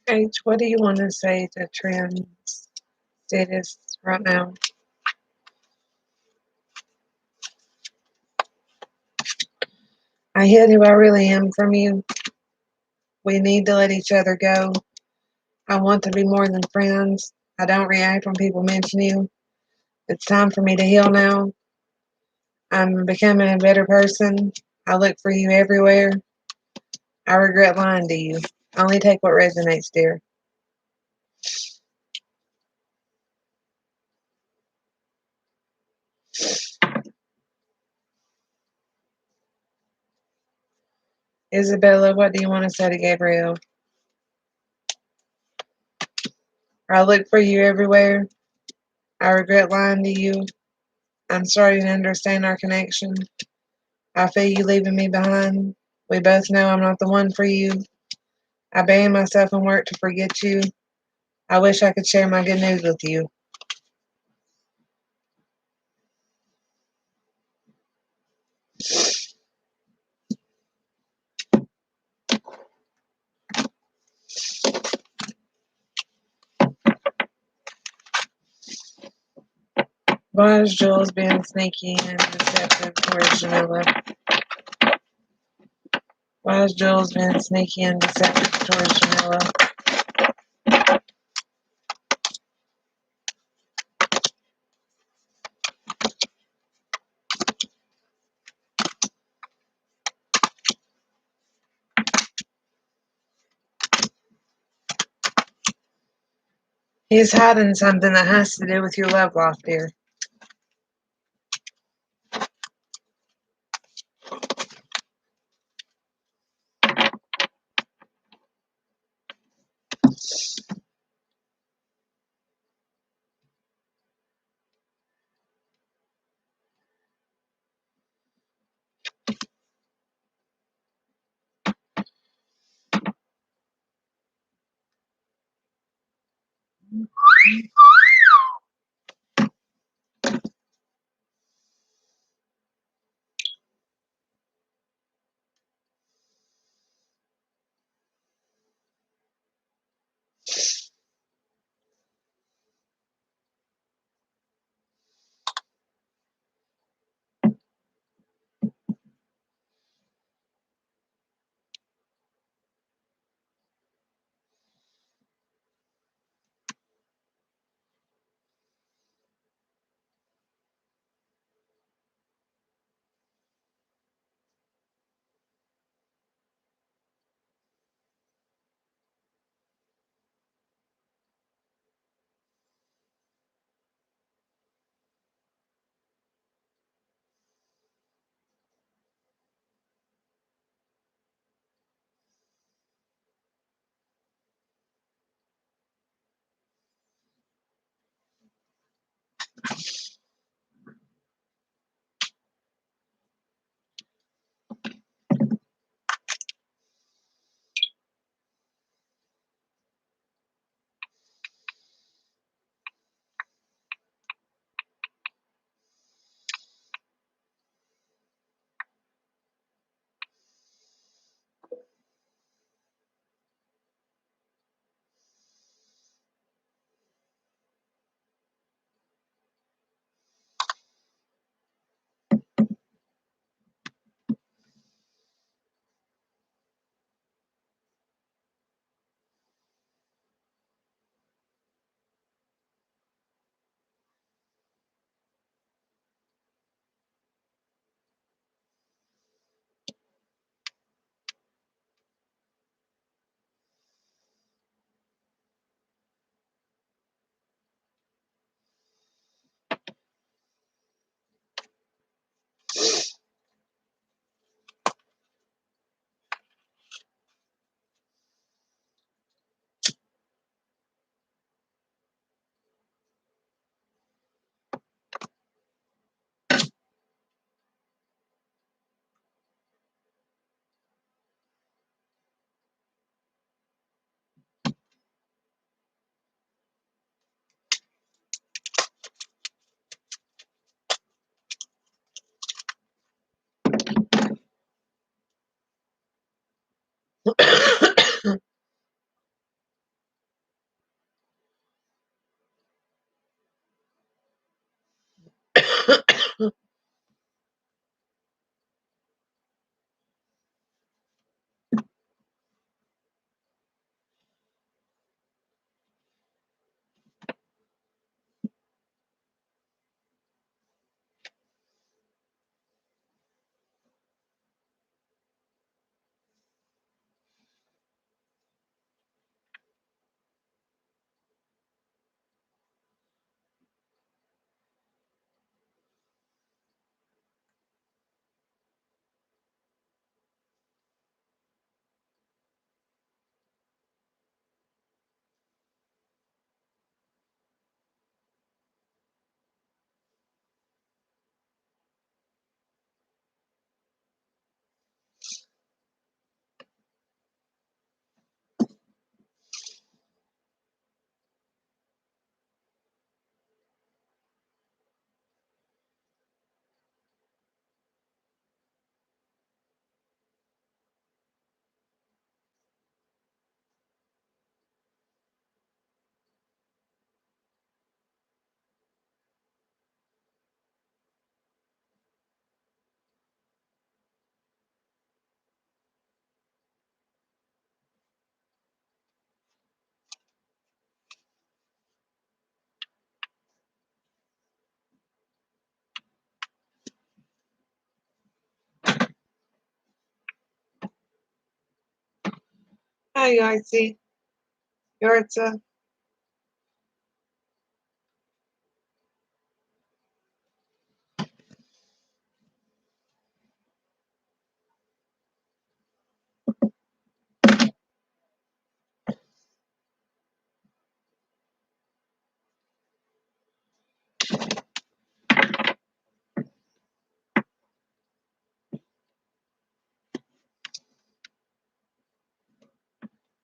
H, what do you want to say to trans status right now? I hid who I really am from you. We need to let each other go. I want to be more than friends. I don't react when people mention you. It's time for me to heal now. I'm becoming a better person. I look for you everywhere. I regret lying to you. Only take what resonates, dear. Isabella, what do you want to say to Gabriel? I look for you everywhere. I regret lying to you. I'm starting to understand our connection. I feel you leaving me behind. We both know I'm not the one for you. I bury myself in work to forget you. I wish I could share my good news with you. Why is Jules being sneaky and deceptive towards Jamila? Why is Jules being sneaky and deceptive towards Jamila? He's hiding something that has to do with your love life, dear. Hi, Yartsy. Yartsa.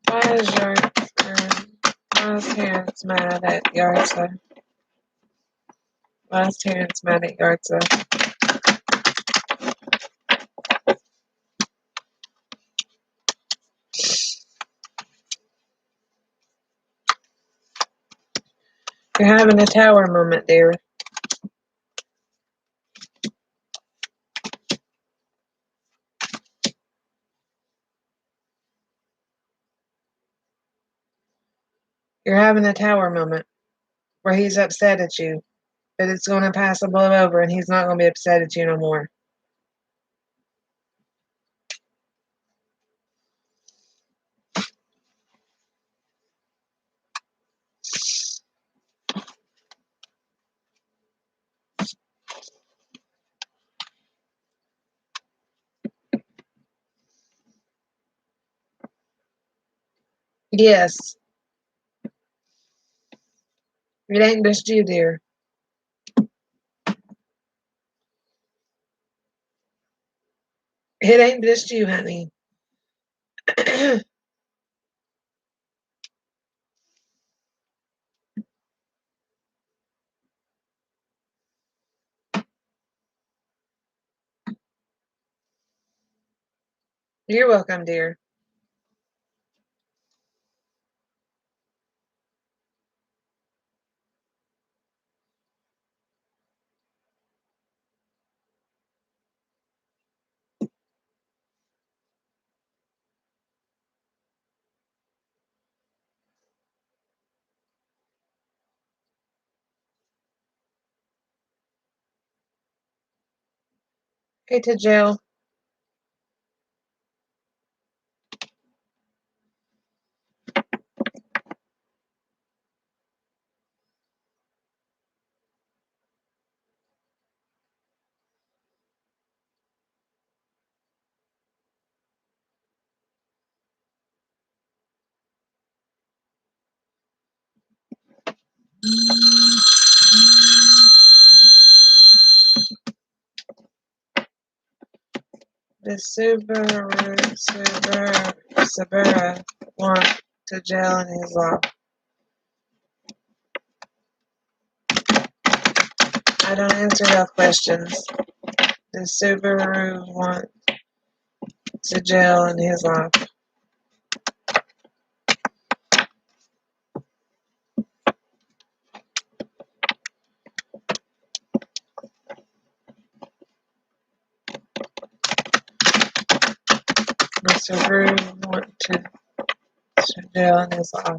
Why is Terrence mad at Yartsa? Why is Terrence mad at Yartsa? You're having a tower moment, dear. You're having a tower moment where he's upset at you, but it's going to pass a blow over and he's not going to be upset at you no more. Yes, it ain't just you, dear. It ain't just you, honey. You're welcome, dear. Hey, to jail. The Subura want to jail in his law. I don't answer those questions. The Subaru want to jail in his law. The Subaru want to jail in his law.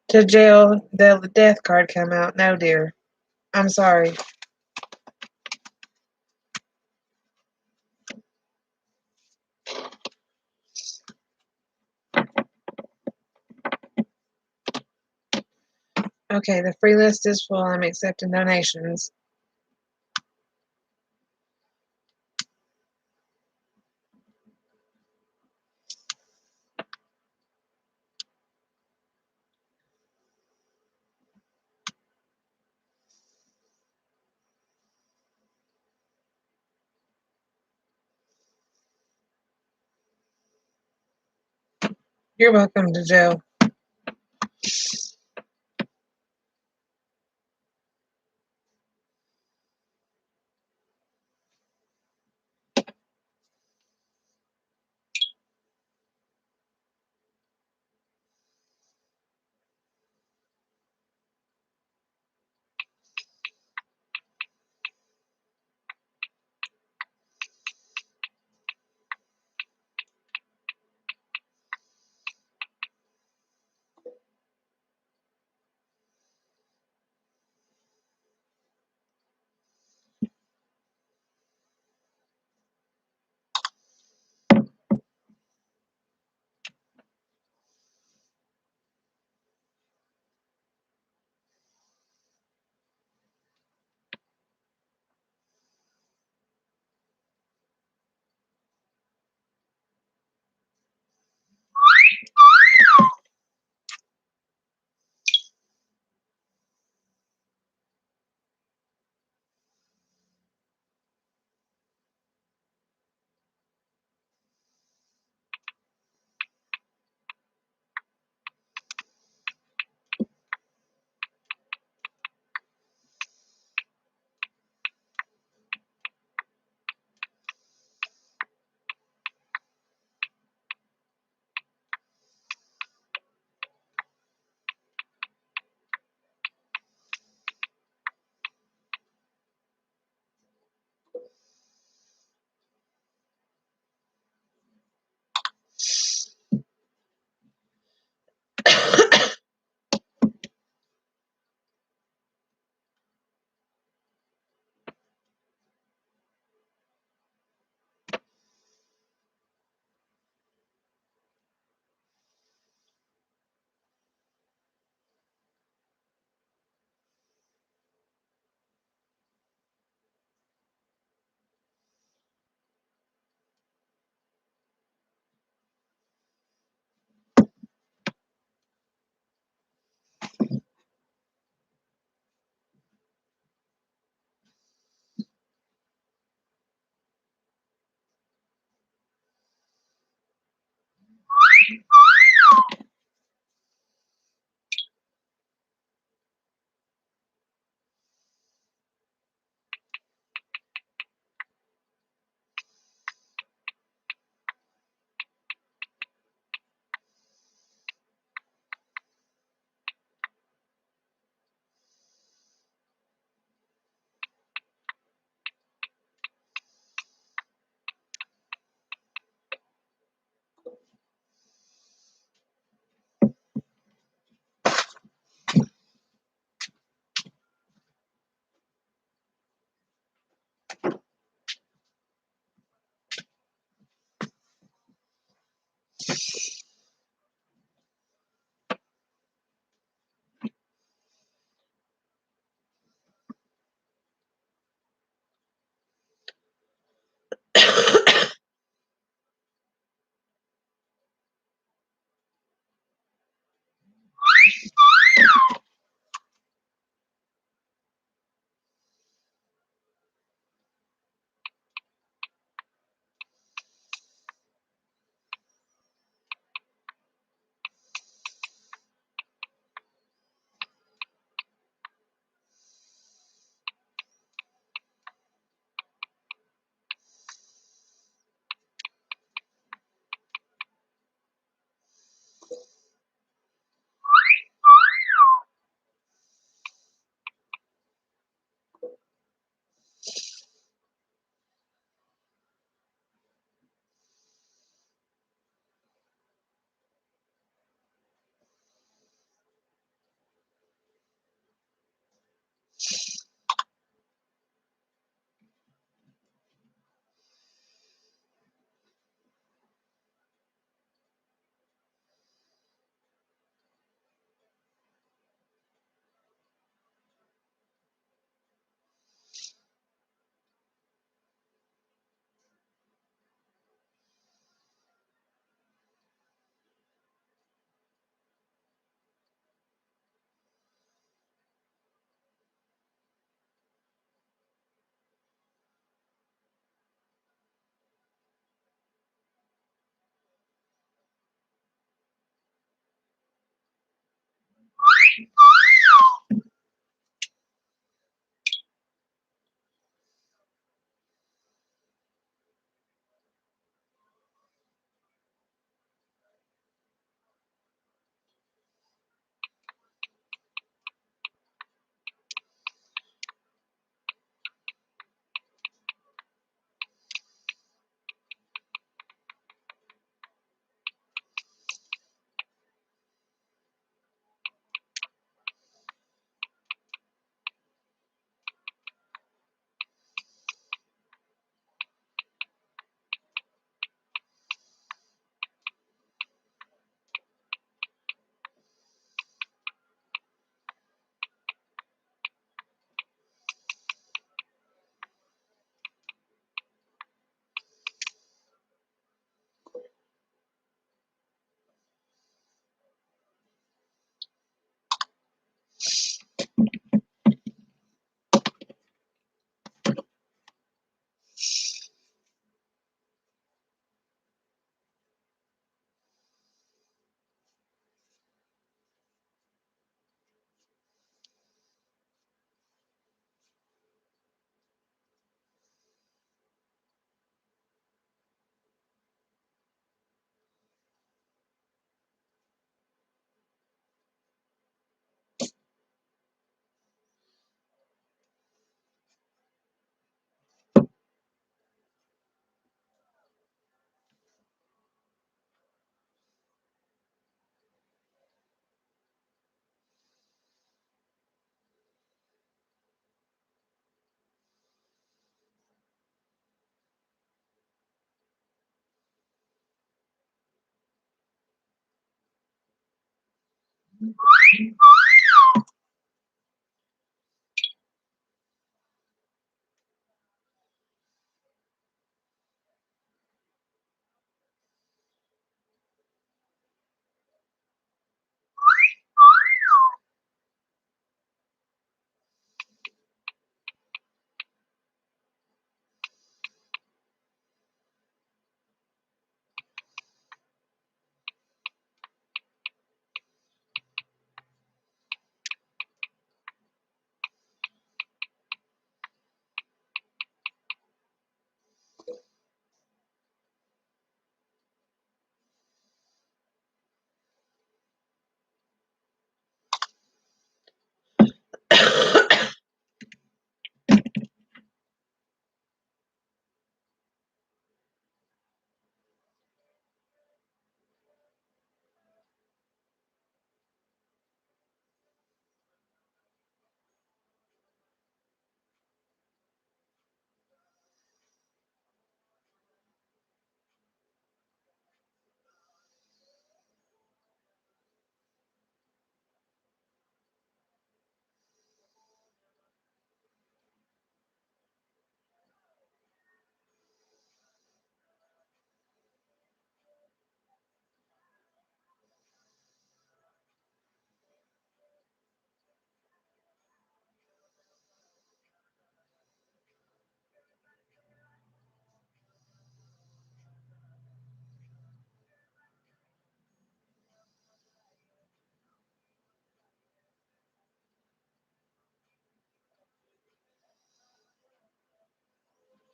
To jail, the death card come out. No, dear. I'm sorry. Okay, the free list is full. I'm accepting donations. You're welcome to jail.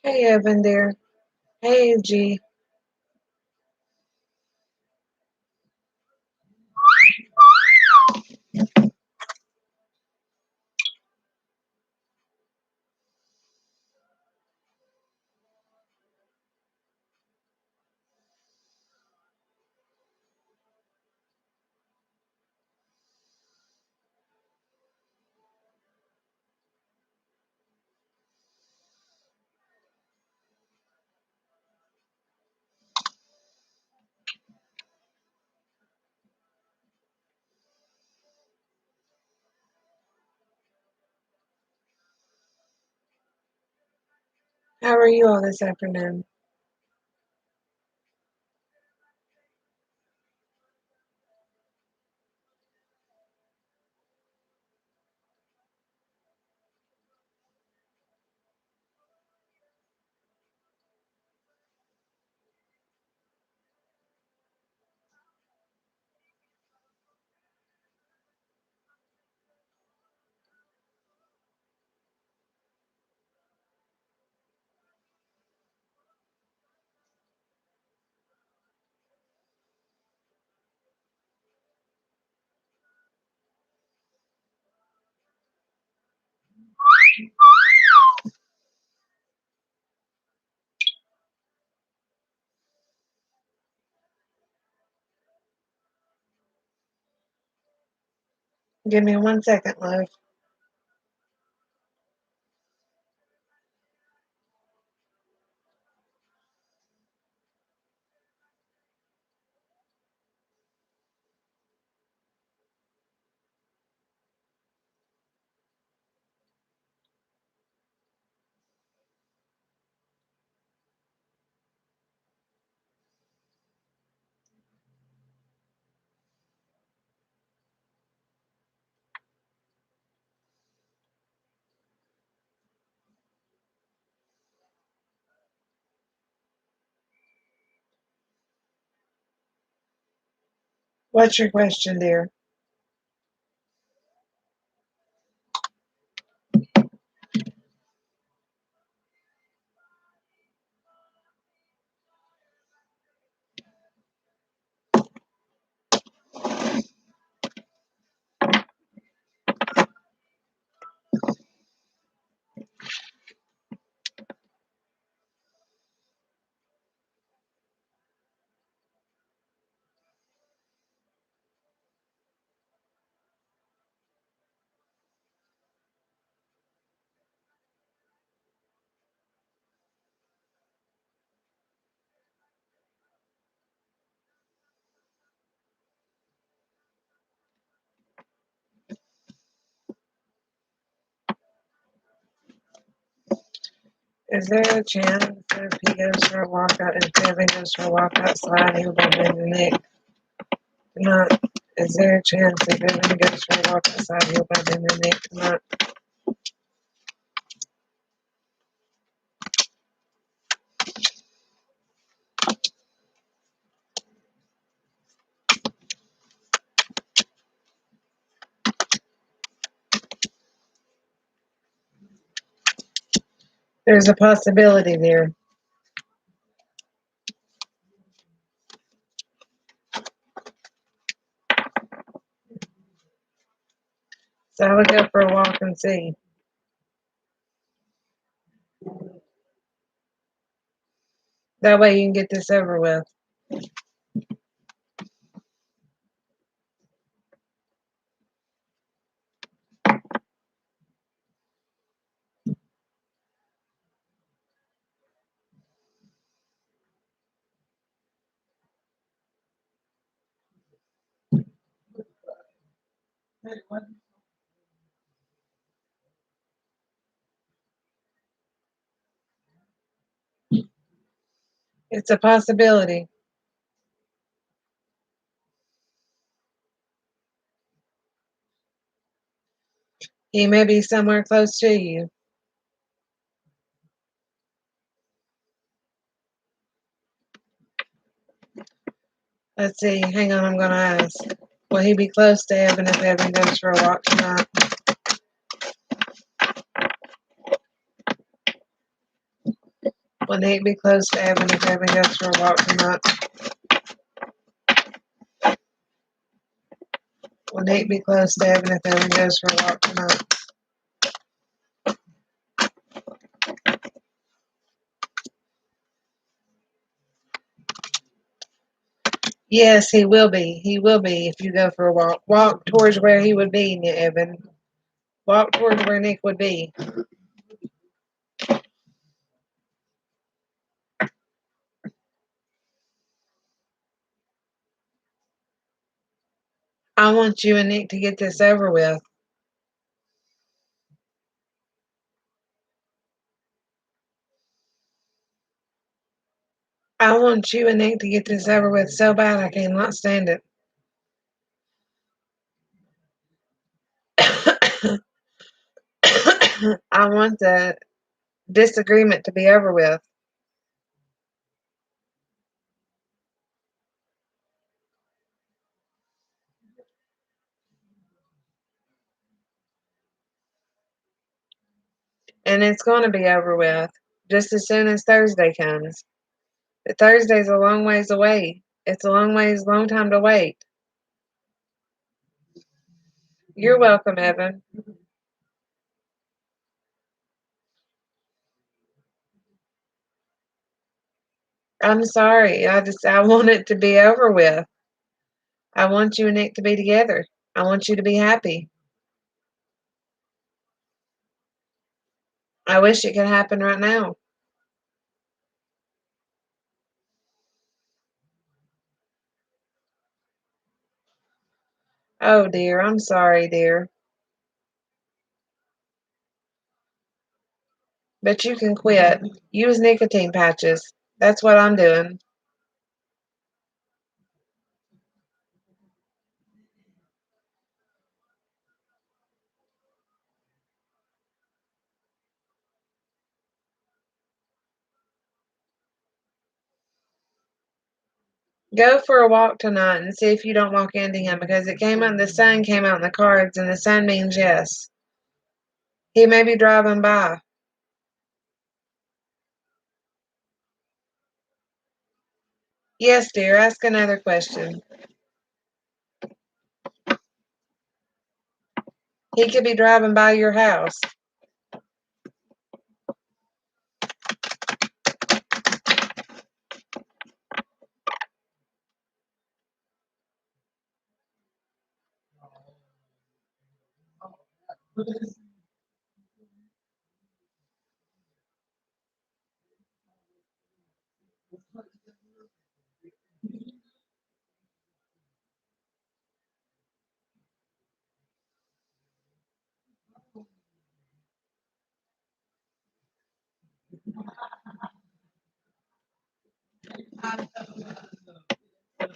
Hey, Evan dear. Hey, G. How are you all this afternoon? Give me 1 second, love. What's your question, dear? Is there a chance if he goes for a walk out, if Evan goes for a walk outside, he'll bump into Nick? Not. Is there a chance if Evan goes for a walk outside, he'll bump into Nick tonight? There's a possibility there. So I would go for a walk and see. That way you can get this over with. It's a possibility. He may be somewhere close to you. Let's see. Hang on, I'm going to ask. Will he be close to Evan if Evan goes for a walk tonight? Will Nick be close to Evan if Evan goes for a walk tonight? Will Nick be close to Evan if Evan goes for a walk tonight? Yes, he will be. He will be if you go for a walk. Walk towards where he would be, Evan. Walk towards where Nick would be. I want you and Nick to get this over with. I want you and Nick to get this over with so bad I cannot stand it. I want the disagreement to be over with. And it's going to be over with just as soon as Thursday comes. But Thursday's a long ways away. It's a long time to wait. You're welcome, Evan. I'm sorry. I want it to be over with. I want you and Nick to be together. I want you to be happy. I wish it could happen right now. Oh dear, I'm sorry, dear. But you can quit. Use nicotine patches. That's what I'm doing. Go for a walk tonight and see if you don't walk into him because the sun came out in the cards and the sun means yes. He may be driving by. Yes, dear, ask another question. He could be driving by your house.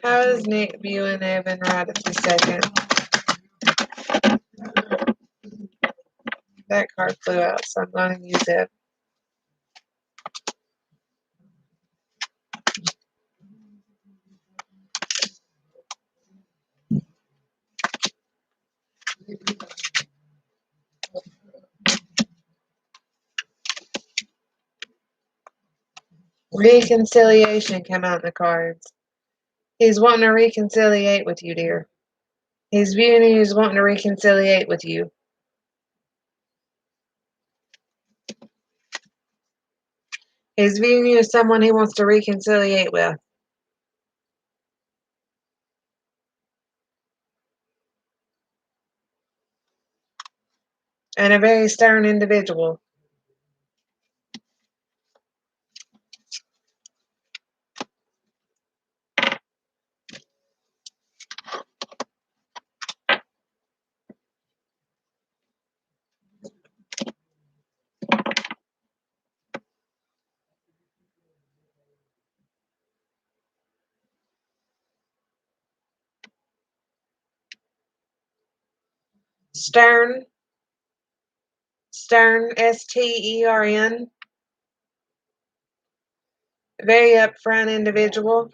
How is Nick viewing Evan right at this second? That card flew out, so I'm going to use it. Reconciliation came out in the cards. He's wanting to reconciliate with you, dear. He's viewing you as wanting to reconciliate with you. He's viewing you as someone he wants to reconciliate with. And a very stern individual. Stern, Stern, very upfront individual.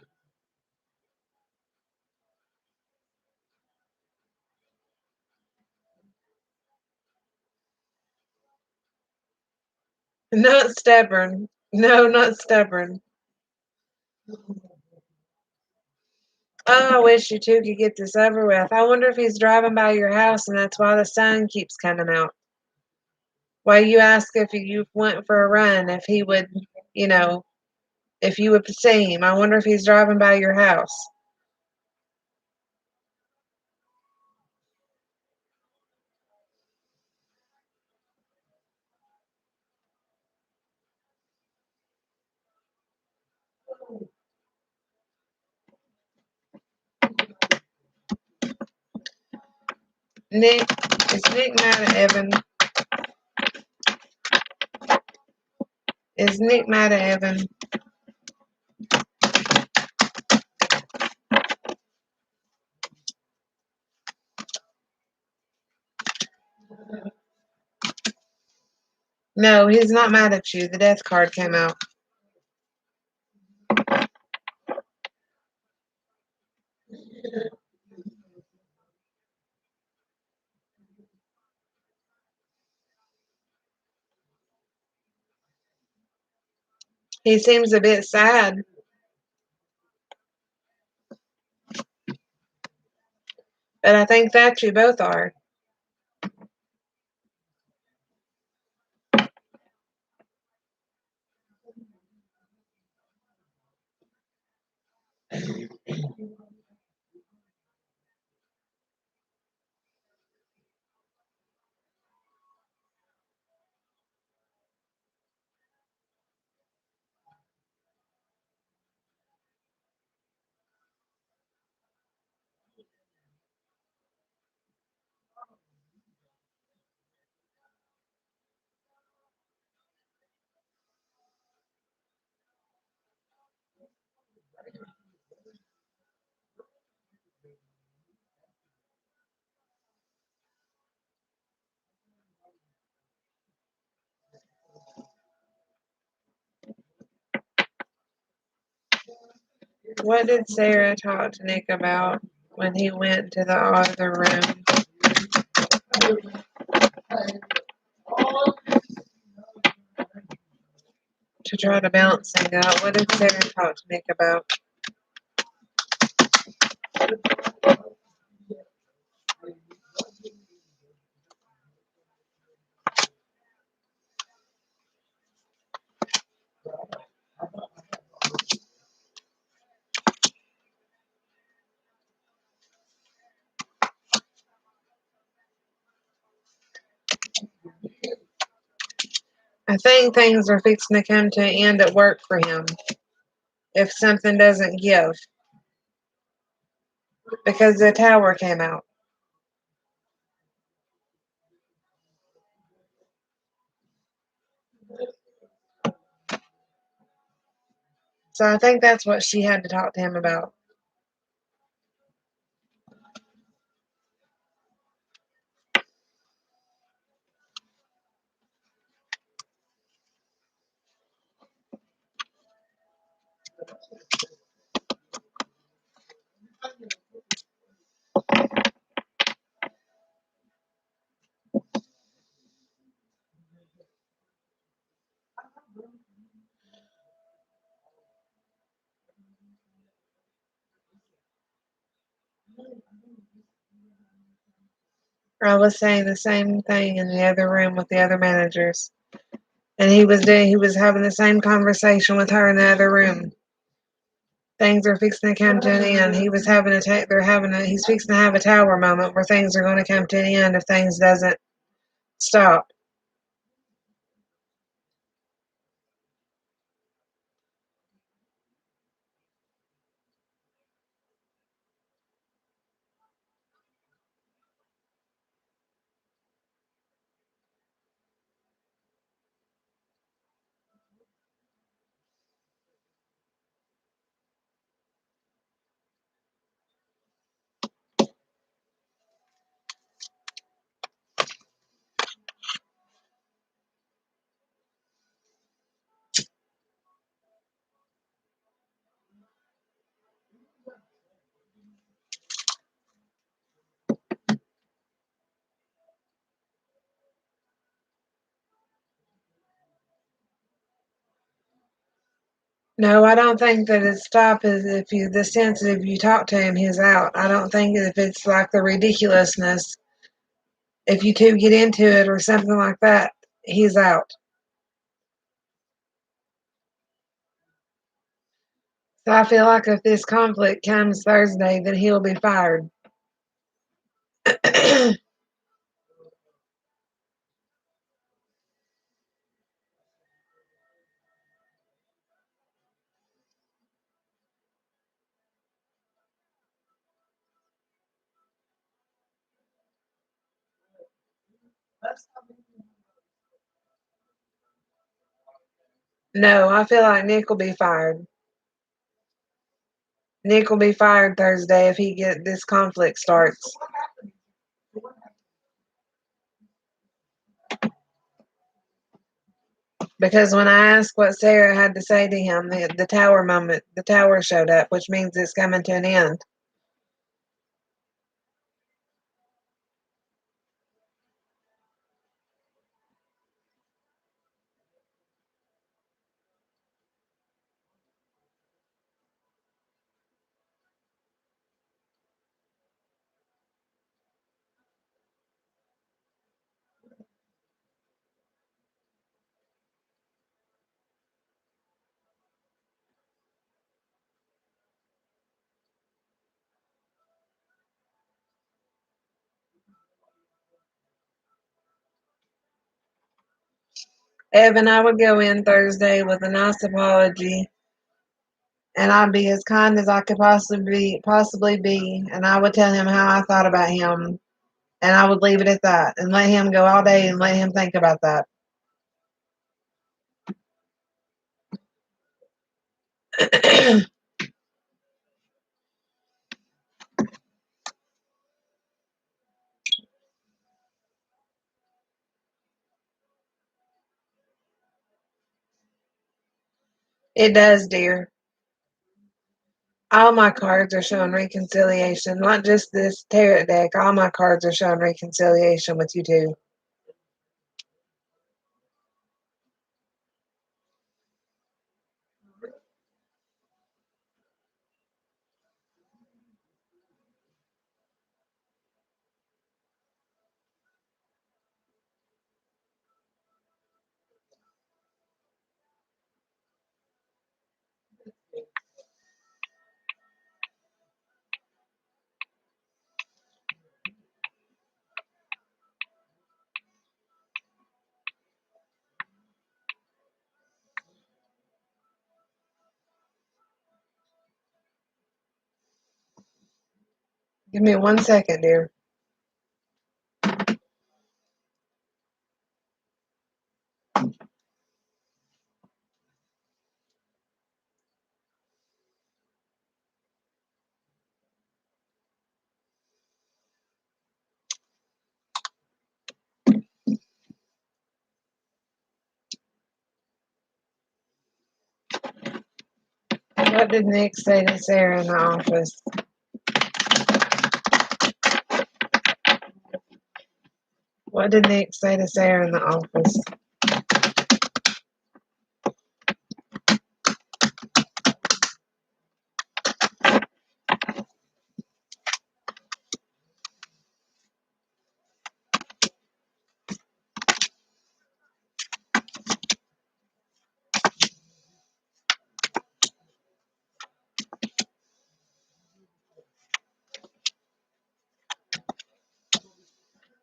Not stubborn. No, not stubborn. Oh, I wish you two could get this over with. I wonder if he's driving by your house and that's why the sun keeps coming out. Why you ask if you went for a run, if he would, you know, if you would see him. I wonder if he's driving by your house. Nick, is Nick mad at Evan? Is Nick mad at Evan? No, he's not mad at you. The death card came out. He seems a bit sad, but I think that you both are. What did Sarah talk to Nick about when he went to the other room to try to balance things out? What did Sarah talk to Nick about? I think things are fixing to come to an end at work for him if something doesn't give because the tower came out. So I think that's what she had to talk to him about. I was saying the same thing in the other room with the other managers. And he was having the same conversation with her in the other room. Things are fixing to come to an end. He was having he's fixing to have a tower moment where things are going to come to an end if things doesn't stop. No, I don't think that it's stop is if you the sensitive you talk to him, he's out. I don't think if it's like the ridiculousness, if you two get into it or something like that, he's out. So I feel like if this conflict comes Thursday, then he'll be fired. No, I feel like Nick will be fired. Nick will be fired Thursday if he get this conflict starts. Because when I asked what Sarah had to say to him, the tower moment, the tower showed up, which means it's coming to an end. Evan, I would go in Thursday with a nice apology, and I'd be as kind as I could possibly be, and I would tell him how I thought about him, and I would leave it at that, and let him go all day and let him think about that. It does, dear. All my cards are showing reconciliation, not just this tarot deck. All my cards are showing reconciliation with you two. Give me 1 second, dear. What did Nick say to Sarah in the office? What did Nick say to Sarah in the office?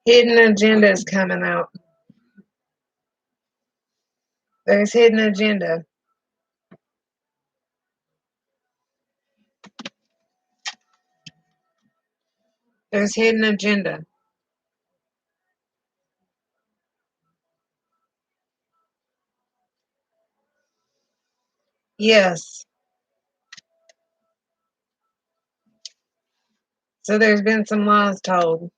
Hidden agenda is coming out. There's hidden agenda. There's hidden agenda. Yes. So there's been some lies told.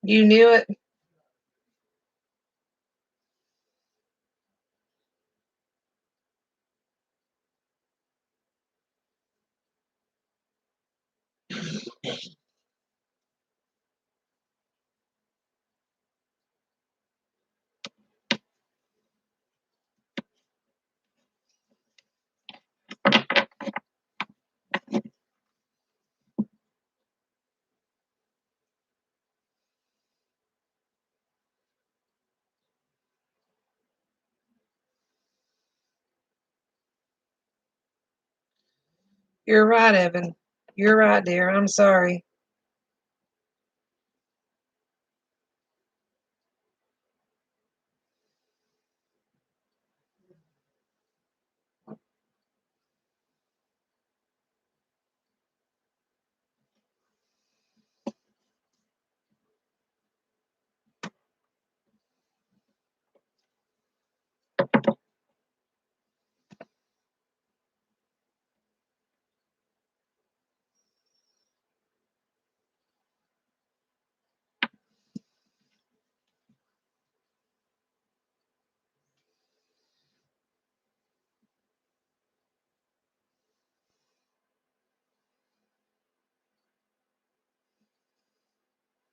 You knew it? You're right, Evan. You're right, dear. I'm sorry.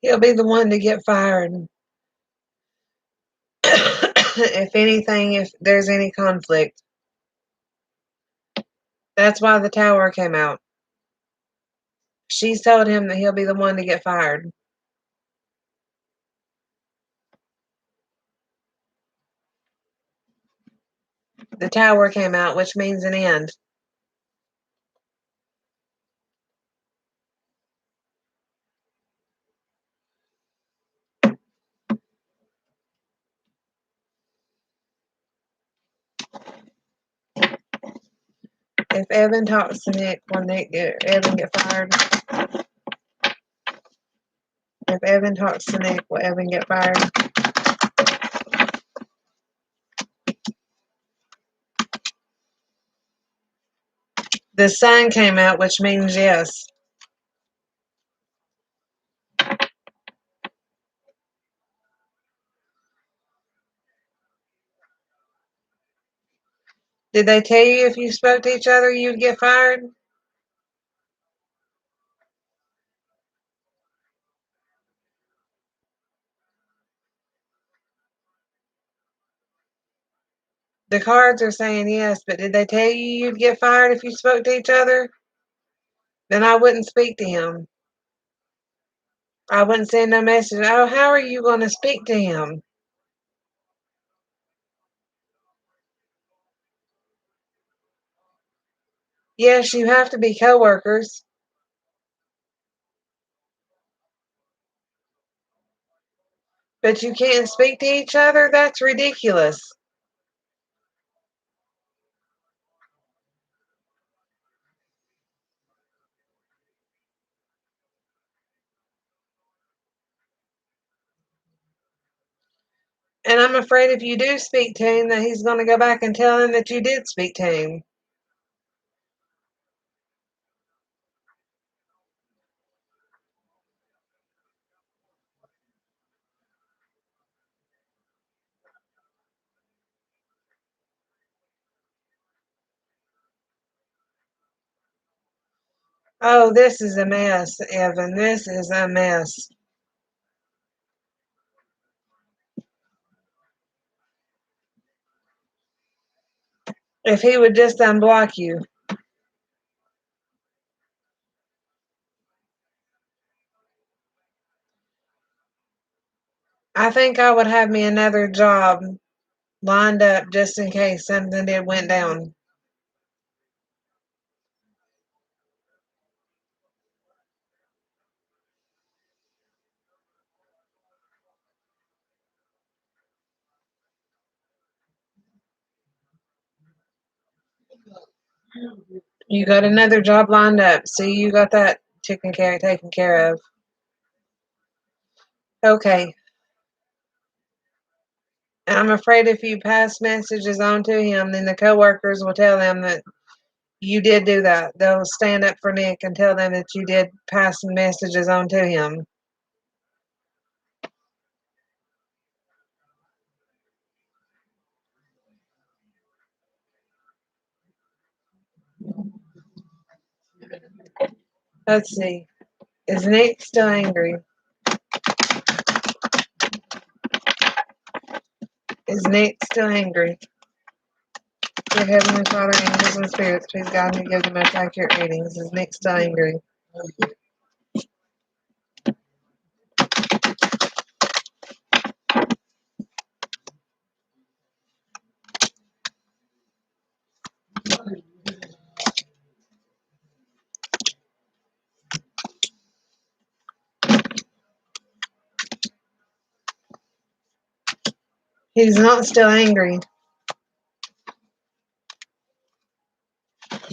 He'll be the one to get fired. If anything, if there's any conflict. That's why the tower came out. She's told him that he'll be the one to get fired. The tower came out, which means an end. If Evan talks to Nick, will Evan get fired? If Evan talks to Nick, will Evan get fired? The sun came out, which means yes. Did they tell you if you spoke to each other, you'd get fired? The cards are saying yes, but did they tell you you'd get fired if you spoke to each other? Then I wouldn't speak to him. I wouldn't send no message. Oh, how are you going to speak to him? Yes, you have to be coworkers, but you can't speak to each other? That's ridiculous. And I'm afraid if you do speak to him, that he's going to go back and tell him that you did speak to him. Oh, this is a mess, Evan. This is a mess. If he would just unblock you. I think I would have me another job lined up just in case something did went down. You got another job lined up. See, you got that taken care of. Okay. And I'm afraid if you pass messages on to him, then the coworkers will tell them that you did do that. They'll stand up for Nick and tell them that you did pass some messages on to him. Let's see. Is Nick still angry? Is Nick still angry? Dear Heavenly Father, angels and spirits, please guide me to give the most accurate readings. Is Nick still angry? He's not still angry.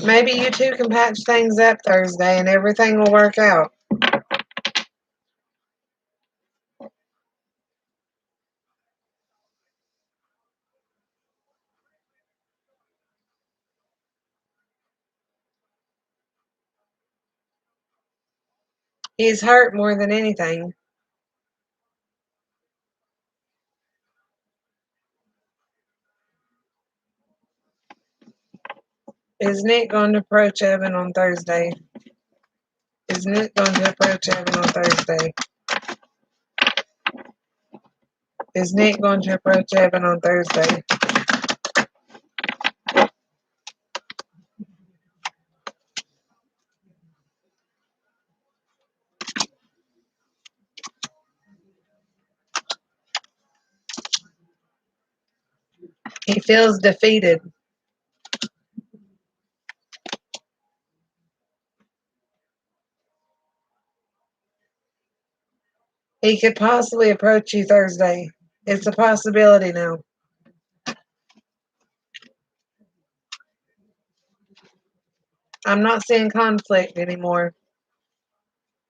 Maybe you two can patch things up Thursday and everything will work out. He's hurt more than anything. Is Nick going to approach Evan on Thursday? Is Nick going to approach Evan on Thursday? Is Nick going to approach Evan on Thursday? He feels defeated. He could possibly approach you Thursday. It's a possibility now. I'm not seeing conflict anymore,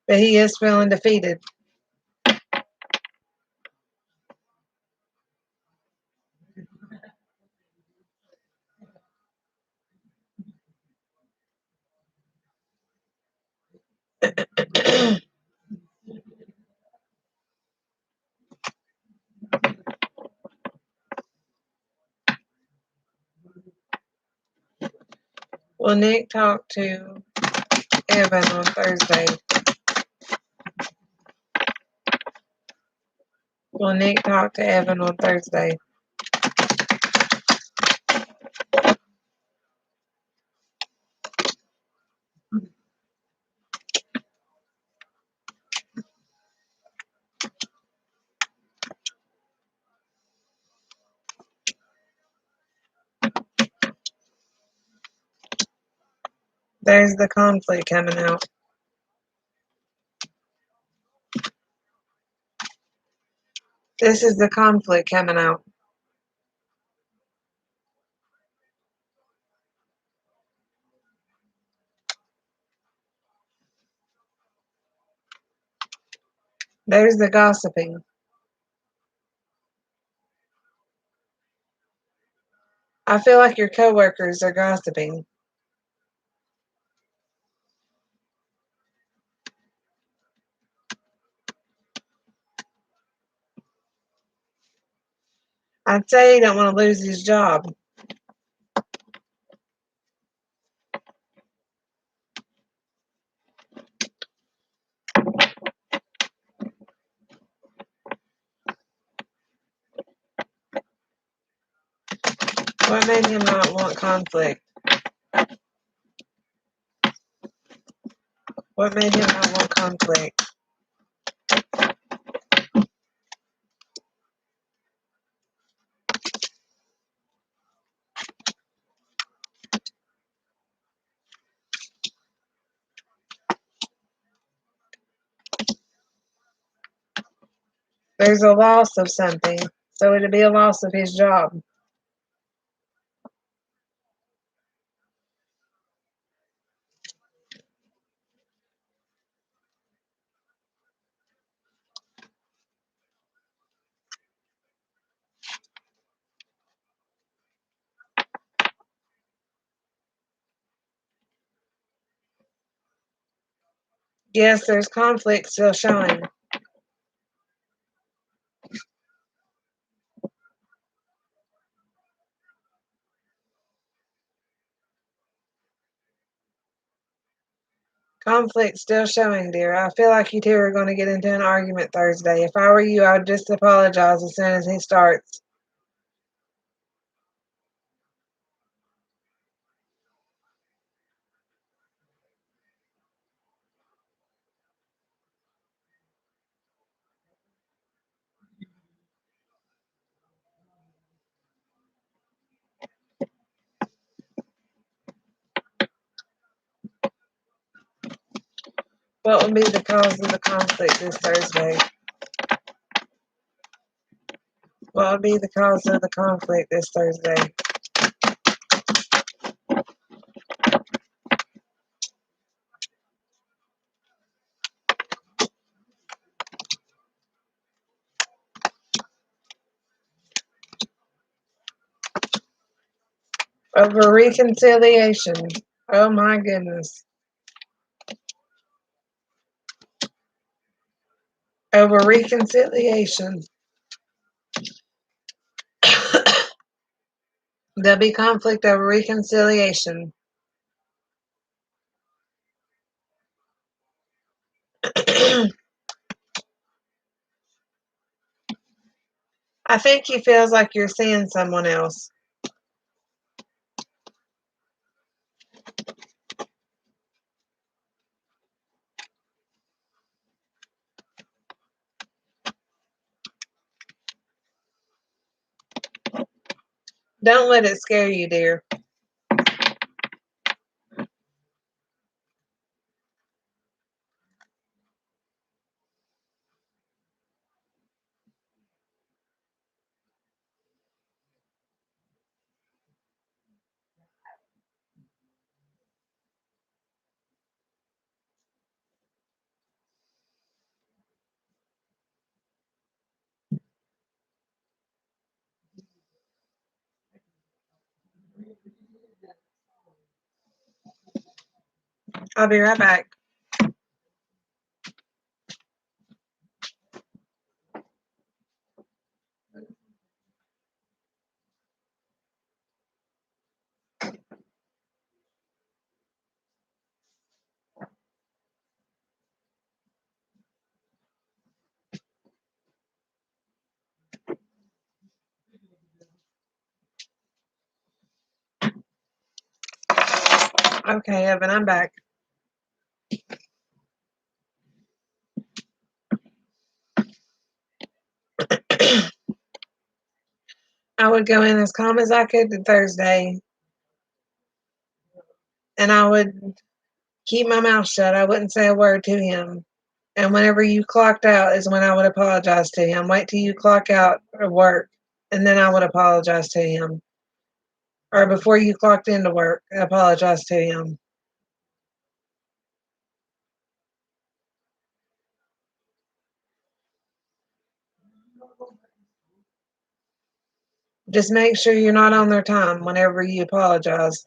but he is feeling defeated. Will Nick talk to Evan on Thursday? Will Nick talk to Evan on Thursday? There's the conflict coming out. This is the conflict coming out. There's the gossiping. I feel like your coworkers are gossiping. I'd say he don't want to lose his job. What made him not want conflict? What made him not want conflict? There's a loss of something, so it'd be a loss of his job. Yes, there's conflict still showing. Conflict still showing, dear. I feel like you two are going to get into an argument Thursday. If I were you, I would just apologize as soon as he starts. What would be the cause of the conflict this Thursday? What would be the cause of the conflict this Thursday? Over reconciliation. Oh my goodness. Over reconciliation. There'll be conflict over reconciliation. I think he feels like you're seeing someone else. Don't let it scare you, dear. I'll be right back. Okay, Evan, I'm back. I would go in as calm as I could to Thursday, and I would keep my mouth shut. I wouldn't say a word to him. And whenever you clocked out is when I would apologize to him. Wait till you clock out of work, and then I would apologize to him. Or before you clocked into work, apologize to him. Just make sure you're not on their time whenever you apologize.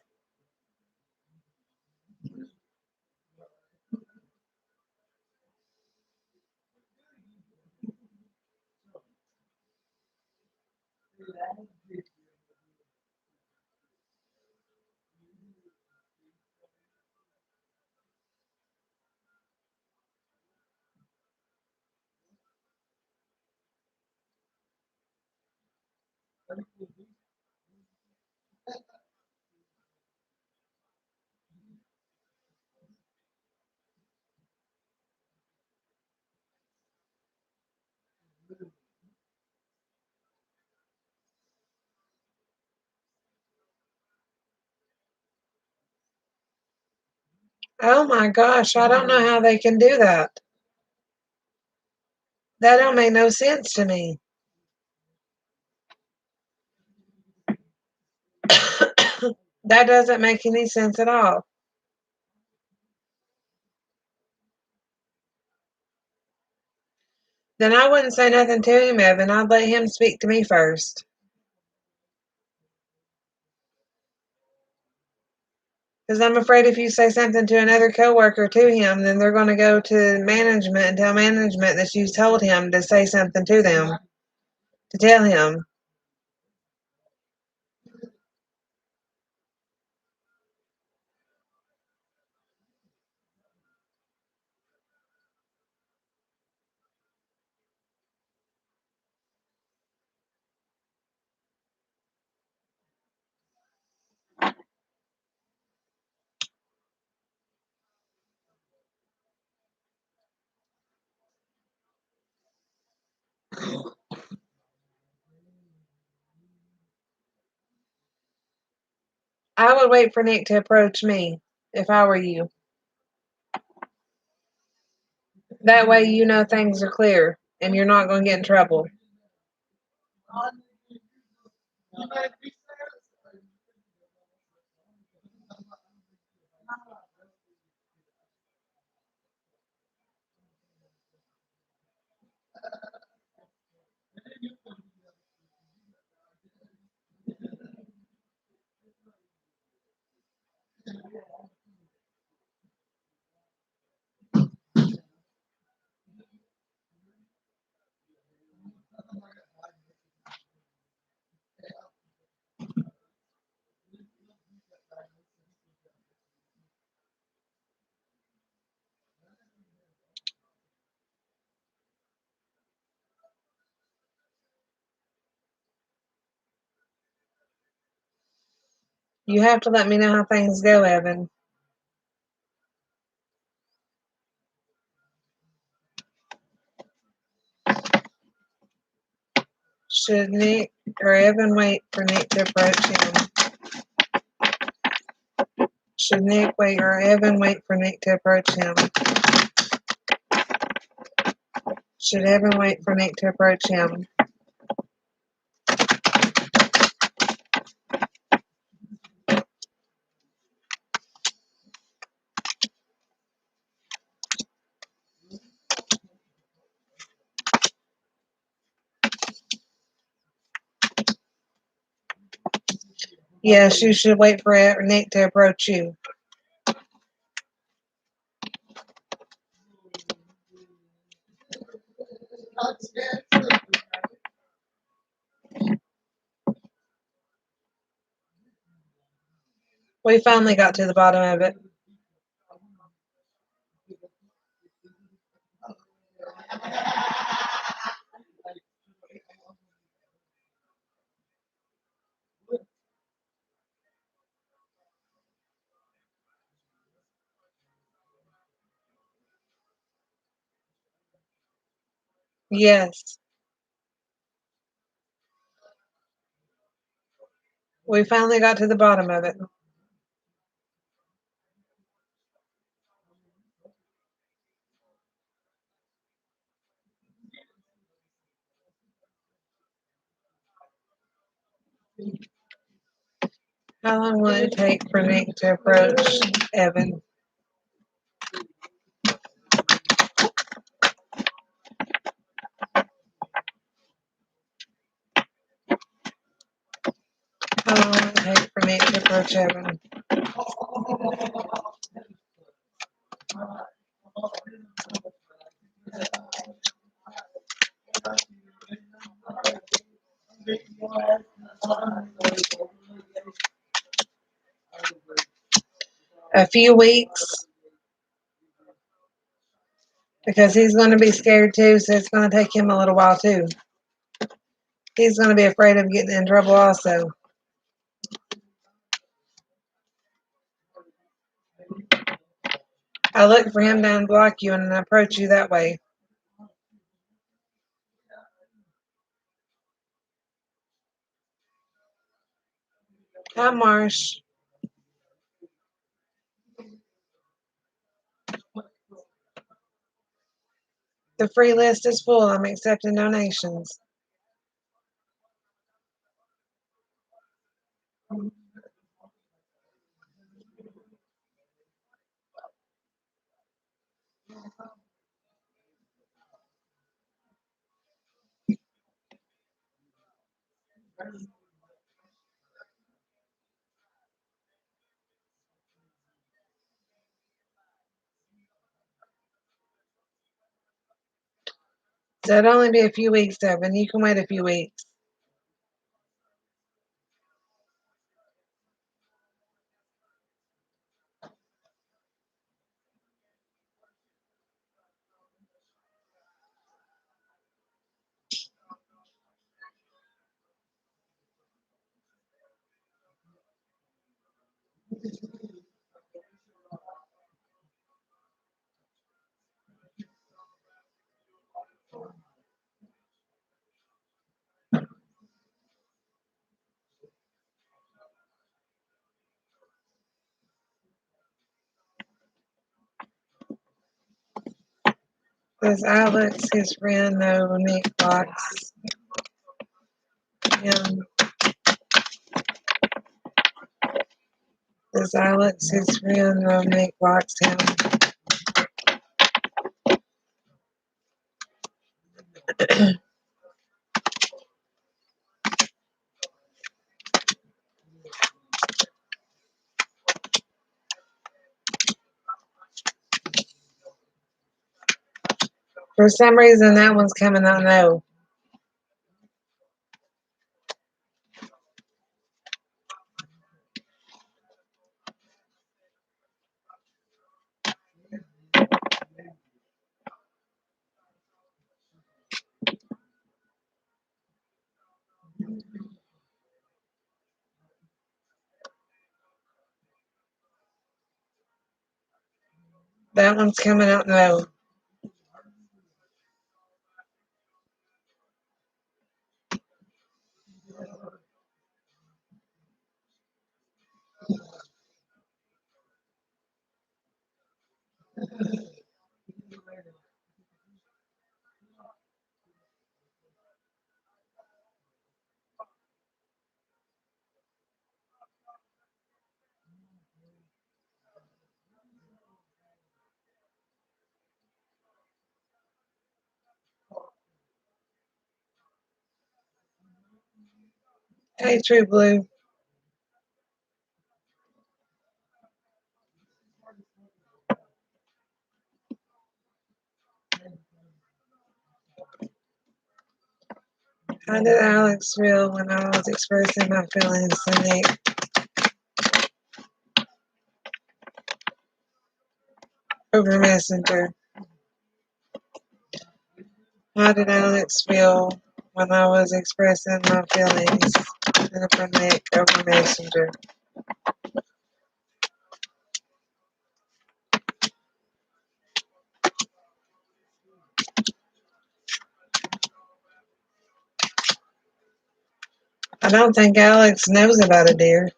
Oh my gosh, I don't know how they can do that. That don't make no sense to me. That doesn't make any sense at all. Then I wouldn't say nothing to him, Evan. I'd let him speak to me first. Because I'm afraid if you say something to another coworker to him, then they're going to go to management and tell management that you told him to say something to them, to tell him. I would wait for Nick to approach me if I were you. That way you know things are clear and you're not going to get in trouble. You have to let me know how things go, Evan. Should Nick or Evan wait for Nick to approach him? Should Nick wait or Evan wait for Nick to approach him? Should Evan wait for Nick to approach him? Yes, you should wait for Nick to approach you. We finally got to the bottom of it. Yes, we finally got to the bottom of it. How long will it take for Nick to approach Evan? How long will it take for Nick to approach Evan? A few weeks, because he's going to be scared too, so it's going to take him a little while too. He's going to be afraid of getting in trouble also. I look for him to unblock you and approach you that way. Hi, Marsh. The free list is full. I'm accepting donations. So it'll only be a few weeks, Evan. You can wait a few weeks. Does Alex, his friend, know Nick likes him? Does Alex, his friend, know Nick likes him? For some reason, that one's coming out no. That one's coming out no. Hey, True Blue. How did Alex feel when I was expressing my feelings to Nick? Over Messenger. How did Alex feel when I was expressing my feelings to Nick over Messenger? I don't think Alex knows about it, dear.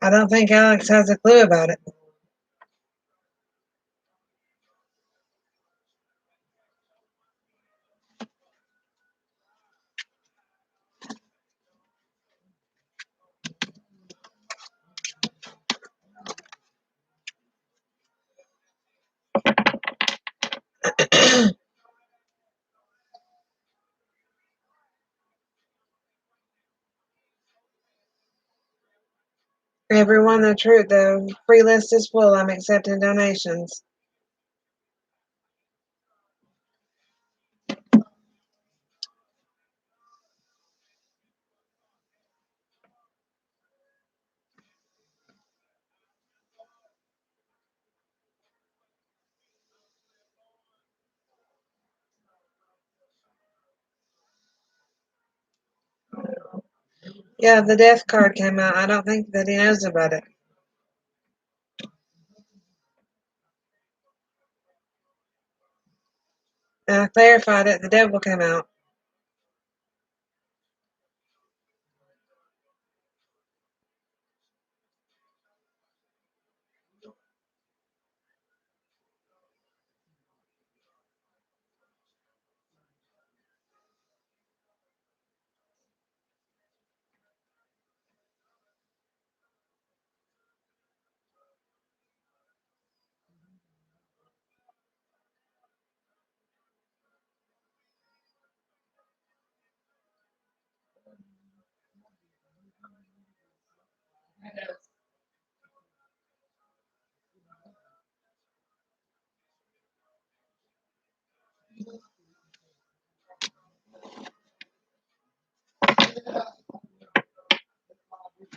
I don't think Alex has a clue about it. Everyone, the truth, the free list is full. I'm accepting donations. Yeah, the death card came out. I don't think that he knows about it. And I clarified it. The devil came out.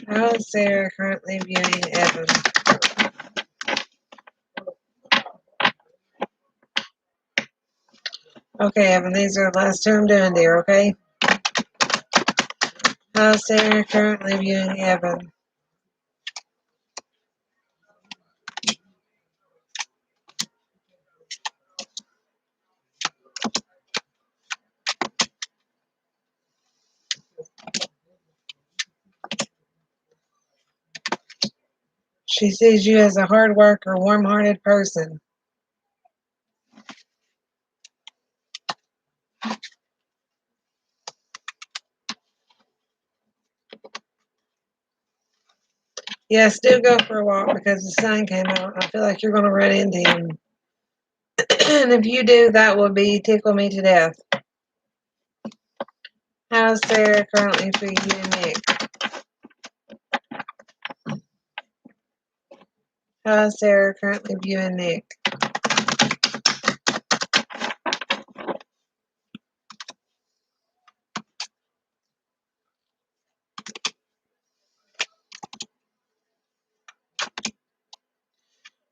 How is Sarah currently viewing Evan? Okay, Evan, these are the last two I'm doing, dear, okay? How is Sarah currently viewing Evan? She sees you as a hard worker, warm-hearted person. Yes, do go for a walk because the sun came out. I feel like you're going to run into him. And if you do, that will be tickle me to death. How's Sarah currently for you and Nick? How's Sarah currently for you and Nick?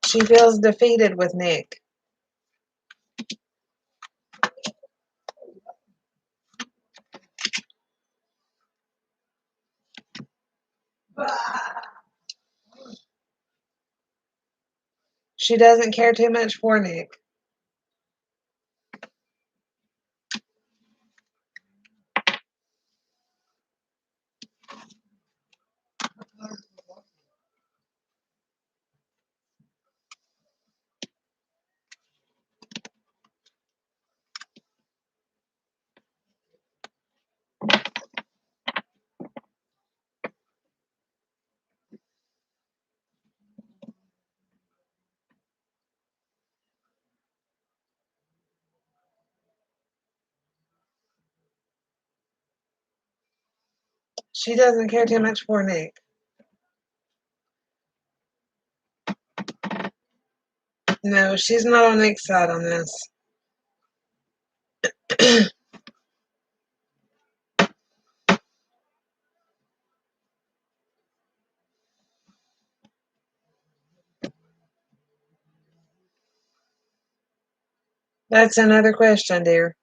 She feels defeated with Nick. She doesn't care too much for Nick. She doesn't care too much for Nick. No, she's not on Nick's side on this. That's another question, dear.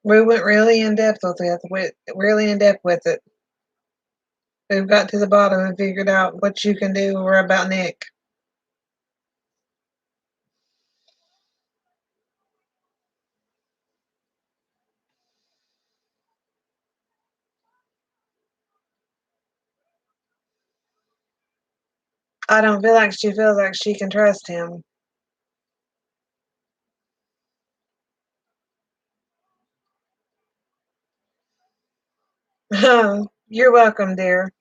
We went really in depth with it. We've got to the bottom and figured out what you can do or about Nick. I don't feel like she feels like she can trust him. You're welcome, dear.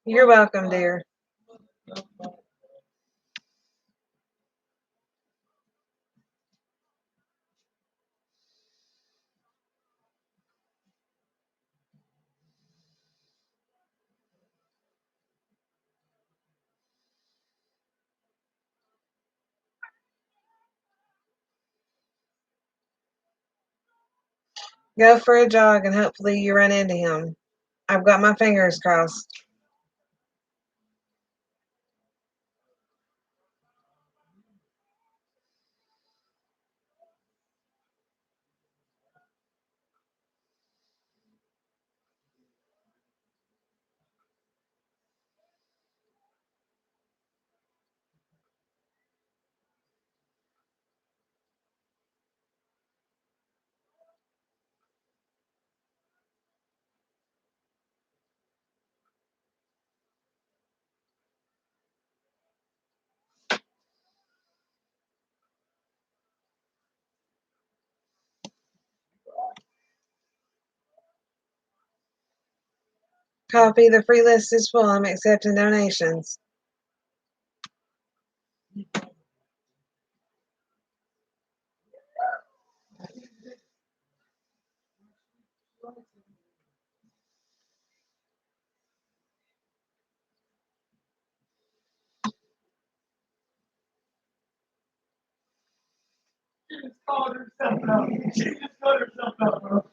You're welcome, dear. Go for a jog and hopefully you run into him. I've got my fingers crossed. Copy, the free list is full. I'm accepting donations. She just called herself out.